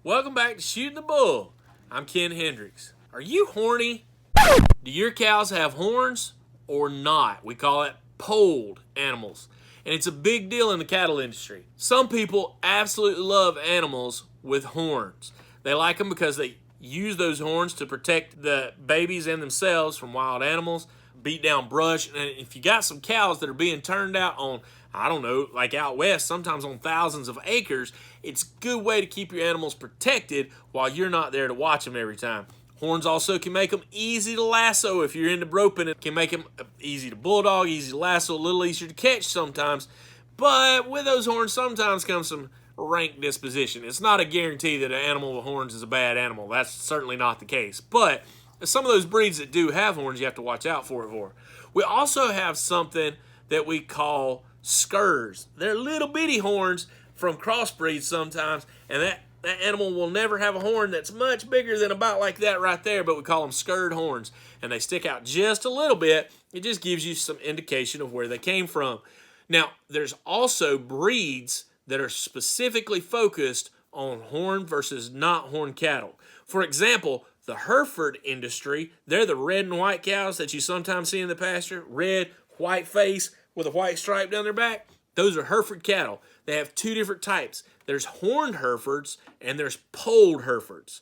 Welcome back to Shooting the Bull. I'm Ken Hendricks. Are you horny? Do your cows have horns or not? We call it polled animals. And it's a big deal in the cattle industry. Some people absolutely love animals with horns. They like them because they use those horns to protect the babies and themselves from wild animals, beat down brush. And if you got some cows that are being turned out on, I don't know, like out west, sometimes on thousands of acres, it's a good way to keep your animals protected while you're not there to watch them every time. Horns also can make them easy to lasso if you're into roping. It can make them easy to bulldog, easy to lasso, a little easier to catch sometimes. But with those horns sometimes comes some rank disposition. It's not a guarantee that an animal with horns is a bad animal. That's certainly not the case. But some of those breeds that do have horns, you have to watch out for it for. We also have something that we call skurs. They're little bitty horns from crossbreeds sometimes, and that animal will never have a horn that's much bigger than about like that right there, but we call them scurred horns, and they stick out just a little bit. It just gives you some indication of where they came from. Now, there's also breeds that are specifically focused on horn versus not horn cattle. For example, the Hereford industry, they're the red and white cows that you sometimes see in the pasture, red, white face with a white stripe down their back. Those are Hereford cattle. They have two different types. There's horned Herefords and there's polled Herefords.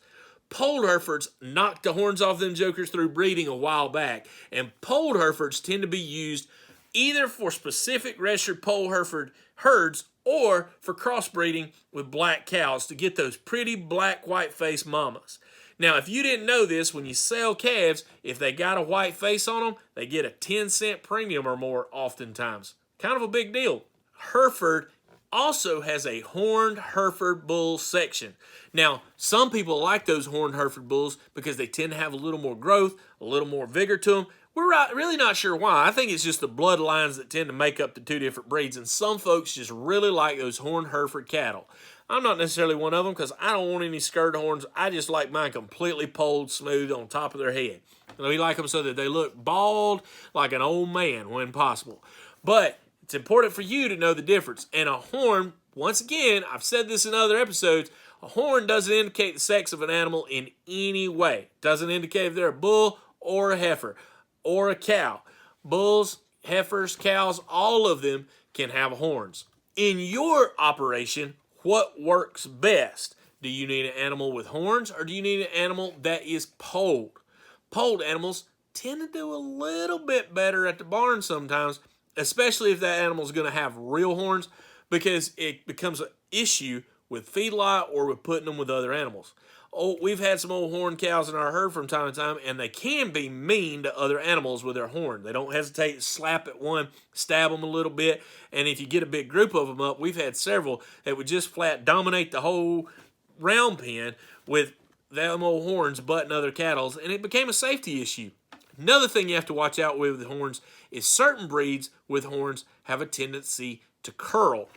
Polled Herefords knocked the horns off them jokers through breeding a while back, and polled Herefords tend to be used either for specific registered polled Hereford herds or for crossbreeding with black cows to get those pretty black white face mamas. Now, if you didn't know this, when you sell calves, if they got a white face on them, they get a 10-cent premium or more oftentimes. Kind of a big deal. Hereford also has a horned Hereford bull section. Now, some people like those horned Hereford bulls because they tend to have a little more growth, a little more vigor to them. We're really not sure why. I think it's just the bloodlines that tend to make up the two different breeds, and some folks just really like those horned Hereford cattle. I'm not necessarily one of them because I don't want any skirt horns. I just like mine completely polled, smooth on top of their head. We like them so that they look bald like an old man when possible. But it's important for you to know the difference. And a horn, once again, I've said this in other episodes, a horn doesn't indicate the sex of an animal in any way. It doesn't indicate if they're a bull or a heifer or a cow. Bulls, heifers, cows, all of them can have horns. In your operation, what works best? Do you need an animal with horns or do you need an animal that is polled? Polled animals tend to do a little bit better at the barn sometimes, especially if that animal is going to have real horns, because it becomes an issue with feedlot or with putting them with other animals. Oh, we've had some old horn cows in our herd from time to time, and they can be mean to other animals with their horn. They don't hesitate to slap at one, stab them a little bit, and if you get a big group of them up, we've had several that would just flat dominate the whole round pen with them old horns butting other cattle, and it became a safety issue. Another thing you have to watch out with horns is certain breeds with horns have a tendency to curl.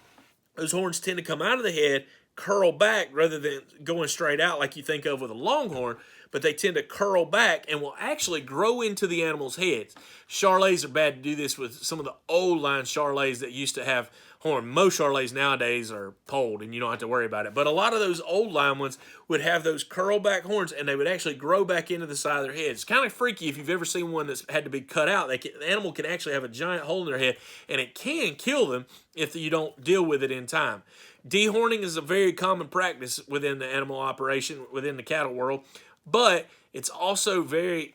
Those horns tend to come out of the head, curl back rather than going straight out like you think of with a longhorn, but they tend to curl back and will actually grow into the animal's heads. Charolais are bad to do this with some of the old line Charolais that used to have horn. Most Charolais nowadays are polled and you don't have to worry about it. But a lot of those old line ones would have those curl back horns and they would actually grow back into the side of their head. It's kind of freaky if you've ever seen one that's had to be cut out. The animal can actually have a giant hole in their head and it can kill them if you don't deal with it in time. Dehorning is a very common practice within the animal operation, within the cattle world, but it's also very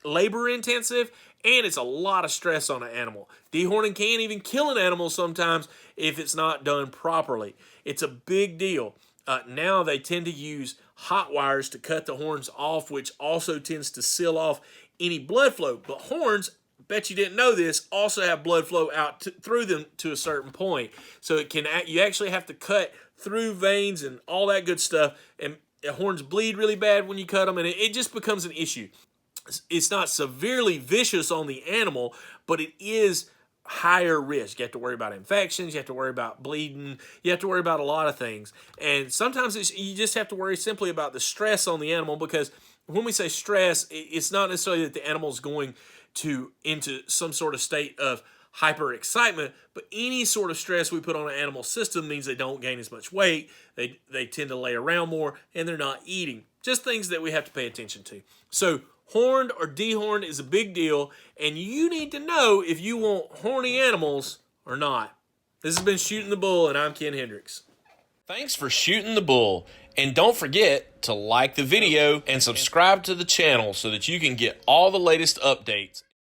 labor intensive and it's a lot of stress on an animal. Dehorning can even kill an animal sometimes if it's not done properly. It's a big deal. Now they tend to use hot wires to cut the horns off, which also tends to seal off any blood flow. But horns, bet you didn't know this, also have blood flow out through them to a certain point. So you actually have to cut through veins and all that good stuff, and horns bleed really bad when you cut them, and it just becomes an issue. It's not severely vicious on the animal, but it is higher risk. You have to worry about infections, you have to worry about bleeding, you have to worry about a lot of things. And sometimes you just have to worry simply about the stress on the animal, because when we say stress, it's not necessarily that the animal's going into some sort of state of hyper excitement, but any sort of stress we put on an animal system means they don't gain as much weight, they tend to lay around more, and they're not eating. Just things that we have to pay attention to. So horned or dehorned is a big deal, and you need to know if you want horny animals or not. This has been Shooting the Bull, and I'm Ken Hendricks. Thanks for shooting the bull, and don't forget to like the video and subscribe to the channel so that you can get all the latest updates.